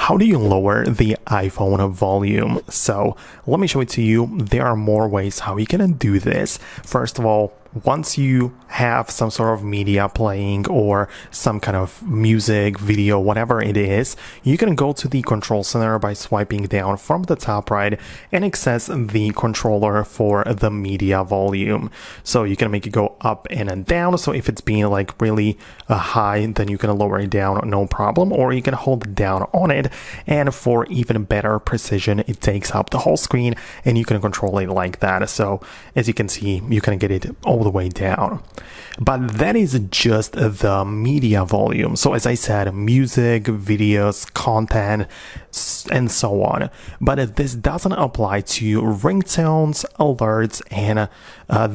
How do you lower the iPhone volume? So let me show it to you. There are more ways how you can do this. First of all, once you have some sort of media playing or some kind of music, video, whatever it is, you can go to the control center by swiping down from the top right and access the controller for the media volume. So you can make it go up and down. So if it's being like really high, then you can lower it down, no problem, or you can hold down on it. And for even better precision, it takes up the whole screen and you can control it like that. So as you can see, you can get it all the way down. But that is just the media volume. So as I said, music, videos, content, and so on. But this doesn't apply to ringtones, alerts, and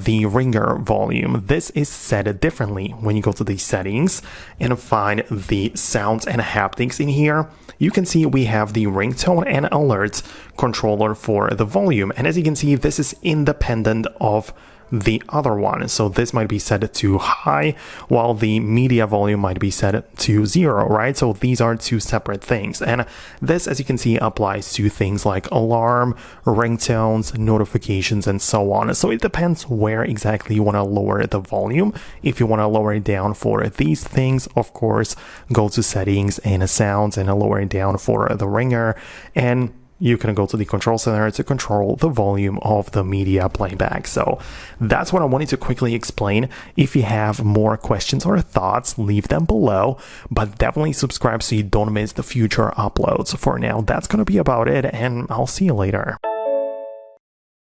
the ringer volume. This is set differently. When you go to the settings and find the sounds and haptics in here, you can see we have the ringtone and alerts controller for the volume. And as you can see, this is independent of the other one. So this might be set to high while the media volume might be set to 0, right? So these are two separate things. And this, as you can see, applies to things like alarm, ringtones, notifications, and so on. So it depends where exactly you want to lower the volume. If you want to lower it down for these things, of course, go to settings and sounds and lower it down for the ringer, and you can go to the control center to control the volume of the media playback. So that's what I wanted to quickly explain. If you have more questions or thoughts, leave them below, but definitely subscribe so you don't miss the future uploads. For now, that's going to be about it, and I'll see you later.